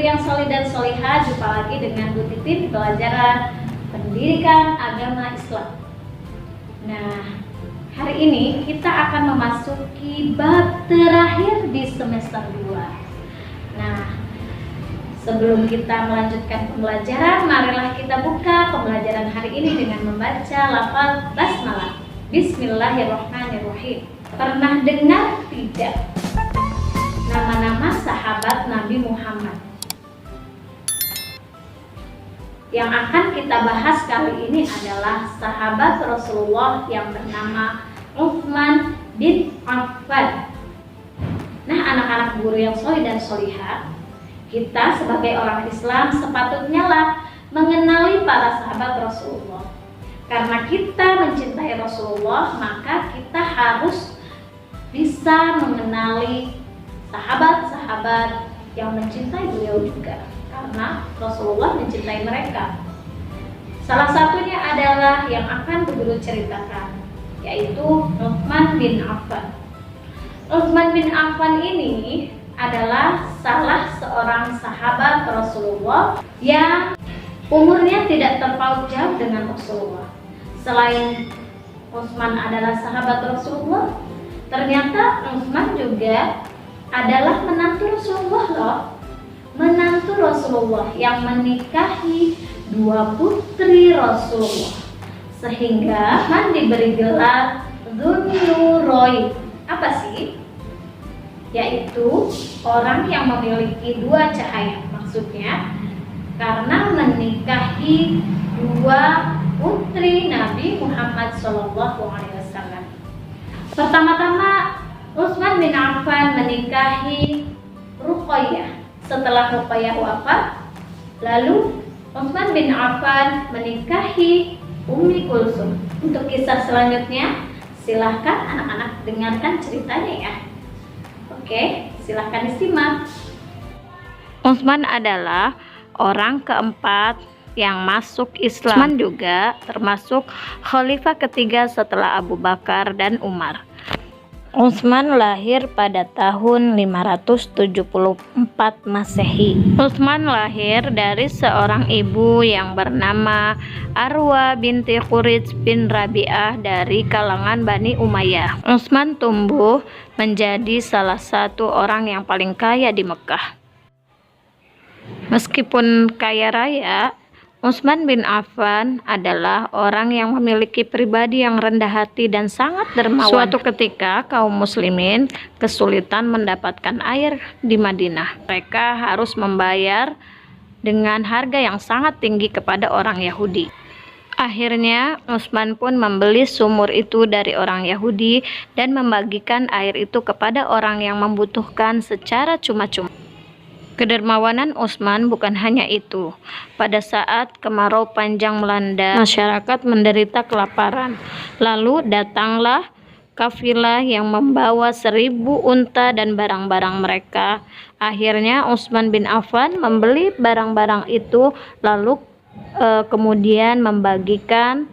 yang solid dan solihah, jumpa lagi dengan Bu Titin di pelajaran pendidikan agama Islam. Nah, hari ini kita akan memasuki bab terakhir di semester 2. Nah, sebelum kita melanjutkan pembelajaran, marilah kita buka pembelajaran hari ini dengan membaca lafaz basmalah. Bismillahirrahmanirrahim. Pernah dengar tidak nama-nama sahabat Nabi Muhammad? Yang akan kita bahas kali ini adalah sahabat Rasulullah yang bernama Utsman bin Affan. Nah, anak-anak guru yang solih dan solihah, kita sebagai orang Islam sepatutnya lah mengenali para sahabat Rasulullah. Karena kita mencintai Rasulullah, maka kita harus bisa mengenali sahabat-sahabat yang mencintai beliau juga, karena Rasulullah mencintai mereka. Salah satunya adalah yang akan guru ceritakan, yaitu Utsman bin Affan. Utsman bin Affan ini adalah salah seorang sahabat Rasulullah yang umurnya tidak terpaut jauh dengan Rasulullah. Selain Utsman adalah sahabat Rasulullah, ternyata Utsman juga adalah menantu Rasulullah loh. Menantu Rasulullah yang menikahi dua putri Rasulullah, sehingga Utsman diberi gelar Dzun-Nurain. Apa sih? Yaitu orang yang memiliki dua cahaya. Maksudnya karena menikahi dua putri Nabi Muhammad SAW. Pertama-tama Utsman bin Affan menikahi Ruqayyah. Setelah Ruqayyah wafat, lalu Utsman bin Affan menikahi Ummi Kulsum. Untuk kisah selanjutnya, silahkan anak-anak dengarkan ceritanya ya. Oke, silahkan disimak. Utsman adalah orang keempat yang masuk Islam. Utsman juga termasuk khalifah ketiga setelah Abu Bakar dan Umar. Utsman lahir pada tahun 574 Masehi. Utsman lahir dari seorang ibu yang bernama Arwa binti Khurij bin Rabi'ah dari kalangan Bani Umayyah. Utsman tumbuh menjadi salah satu orang yang paling kaya di Mekah. Meskipun kaya raya, Utsman bin Affan adalah orang yang memiliki pribadi yang rendah hati dan sangat dermawan. Suatu ketika kaum muslimin kesulitan mendapatkan air di Madinah. Mereka harus membayar dengan harga yang sangat tinggi kepada orang Yahudi. Akhirnya Utsman pun membeli sumur itu dari orang Yahudi dan membagikan air itu kepada orang yang membutuhkan secara cuma-cuma. Kedermawanan Utsman bukan hanya itu. Pada saat kemarau panjang melanda, masyarakat menderita kelaparan. Lalu datanglah kafilah yang membawa 1000 unta dan barang-barang mereka. Akhirnya Utsman bin Affan membeli barang-barang itu, lalu kemudian membagikan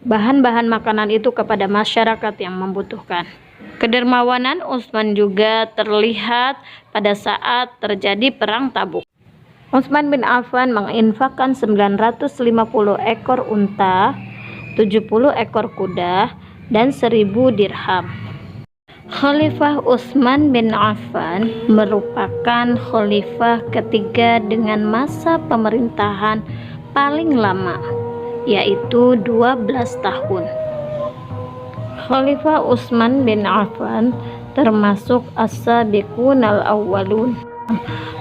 bahan-bahan makanan itu kepada masyarakat yang membutuhkan. Kedermawanan Utsman juga terlihat pada saat terjadi perang Tabuk. Utsman bin Affan menginfakkan 950 ekor unta, 70 ekor kuda, dan 1000 dirham. Khalifah Utsman bin Affan merupakan khalifah ketiga dengan masa pemerintahan paling lama, yaitu 12 tahun. Khalifah Utsman bin Affan termasuk as-sabiqun al-awwalun.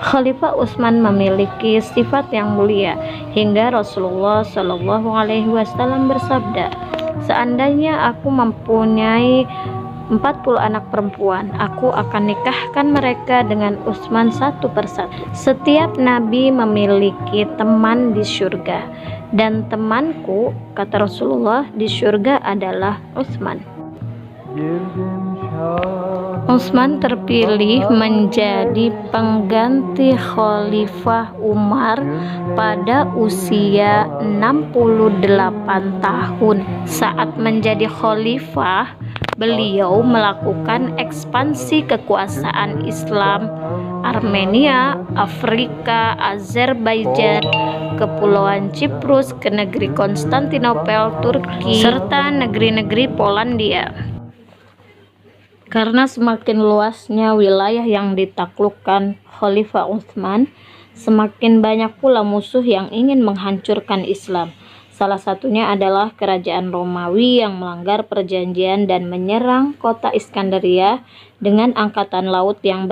Khalifah Utsman memiliki sifat yang mulia hingga Rasulullah SAW bersabda, "Seandainya aku mempunyai 40 anak perempuan, aku akan nikahkan mereka dengan Utsman satu persatu." Setiap nabi memiliki teman di surga, dan temanku, kata Rasulullah, di surga adalah Utsman. Utsman terpilih menjadi pengganti Khalifah Umar pada usia 68 tahun. Saat menjadi khalifah, beliau melakukan ekspansi kekuasaan Islam Armenia, Afrika, Azerbaijan, Kepulauan Siprus, ke negeri Konstantinopel, Turki, serta negeri-negeri Polandia. Karena semakin luasnya wilayah yang ditaklukkan Khalifah Utsman, semakin banyak pula musuh yang ingin menghancurkan Islam. Salah satunya adalah kerajaan Romawi yang melanggar perjanjian dan menyerang kota Iskandaria dengan angkatan laut yang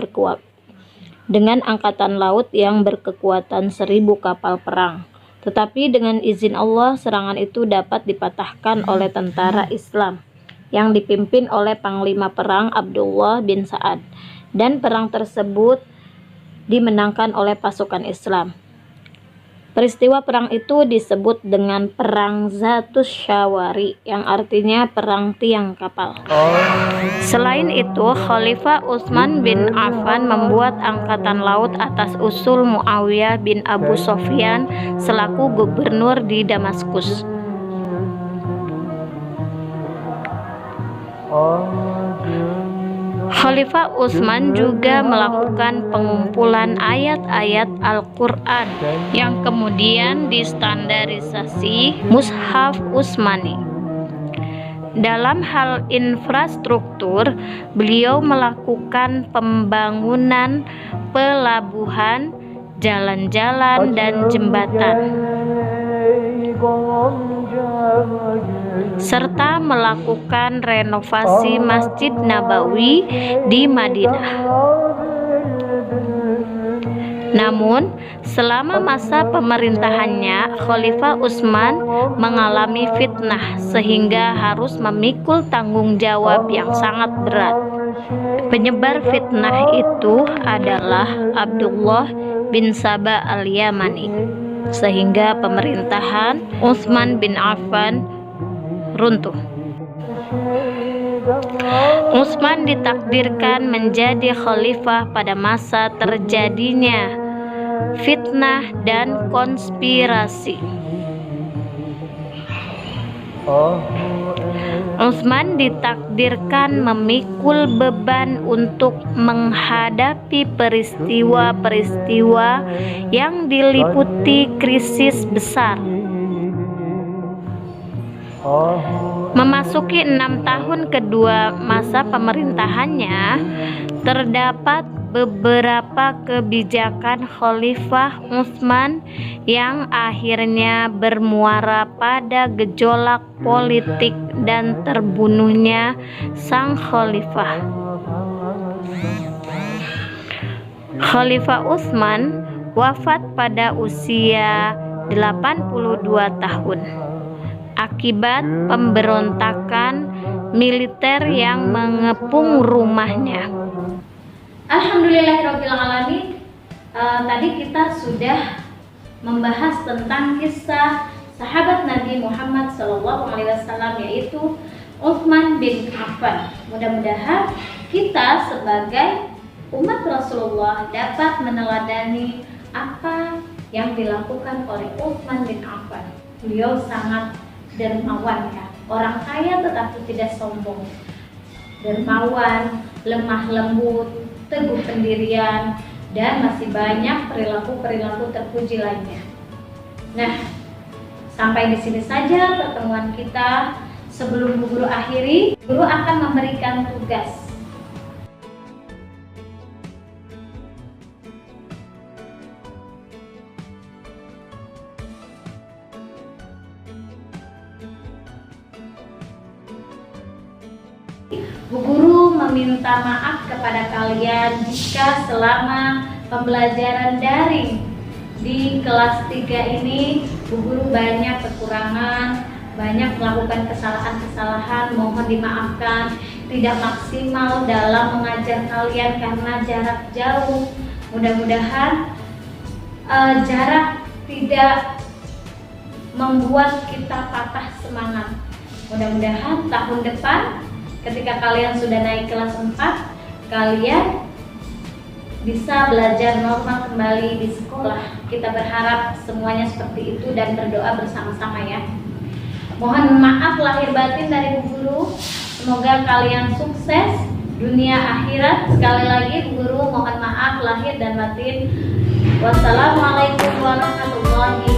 berkekuatan 1.000 kapal perang. Tetapi dengan izin Allah, serangan itu dapat dipatahkan oleh tentara Islam yang dipimpin oleh Panglima Perang Abdullah bin Sa'ad, dan perang tersebut dimenangkan oleh pasukan Islam. Peristiwa perang itu disebut dengan Perang Zatus Syawari, yang artinya perang tiang kapal. Selain itu, Khalifah Utsman bin Affan membuat angkatan laut atas usul Muawiyah bin Abu Sufyan selaku gubernur di Damaskus. Khalifah Utsman juga melakukan pengumpulan ayat-ayat Al-Quran yang kemudian distandarisasi Mushaf Utsmani. Dalam hal infrastruktur, beliau melakukan pembangunan pelabuhan, jalan-jalan, dan jembatan, serta melakukan renovasi Masjid Nabawi di Madinah. Namun, selama masa pemerintahannya, Khalifah Utsman mengalami fitnah sehingga harus memikul tanggung jawab yang sangat berat. Penyebar fitnah itu adalah Abdullah bin Saba al-Yamani, sehingga pemerintahan Utsman bin Affan runtuh. Utsman ditakdirkan menjadi khalifah pada masa terjadinya fitnah dan konspirasi. Utsman ditakdirkan memikul beban untuk menghadapi peristiwa-peristiwa yang diliputi krisis besar. Memasuki 6 tahun kedua masa pemerintahannya, terdapat beberapa kebijakan Khalifah Utsman yang akhirnya bermuara pada gejolak politik dan terbunuhnya sang khalifah. Khalifah Utsman wafat pada usia 82 tahun. Akibat pemberontakan militer yang mengepung rumahnya. Alhamdulillahirrabbilalamin. Tadi kita sudah membahas tentang kisah sahabat Nabi Muhammad SAW, yaitu Utsman bin Affan. Mudah-mudahan kita sebagai umat Rasulullah dapat meneladani apa yang dilakukan oleh Utsman bin Affan. Beliau sangat dermawan, ya, orang kaya tetapi tidak sombong, dermawan, lemah lembut, teguh pendirian, dan masih banyak perilaku-perilaku terpuji lainnya. Nah, sampai di sini saja pertemuan kita. Sebelum Bu Guru akhiri, Guru akan memberikan tugas. Bu Guru meminta maaf kepada kalian jika selama pembelajaran daring di kelas 3 ini Bu Guru banyak kekurangan, banyak melakukan kesalahan-kesalahan. Mohon dimaafkan, tidak maksimal dalam mengajar kalian karena jarak jauh. Mudah-mudahan jarak tidak membuat kita patah semangat. Mudah-mudahan tahun depan ketika kalian sudah naik kelas 4, kalian bisa belajar normal kembali di sekolah. Kita berharap semuanya seperti itu dan berdoa bersama-sama, ya. Mohon maaf lahir batin dari Bu Guru. Semoga kalian sukses dunia akhirat. Sekali lagi guru mohon maaf lahir dan batin. Wassalamualaikum warahmatullahi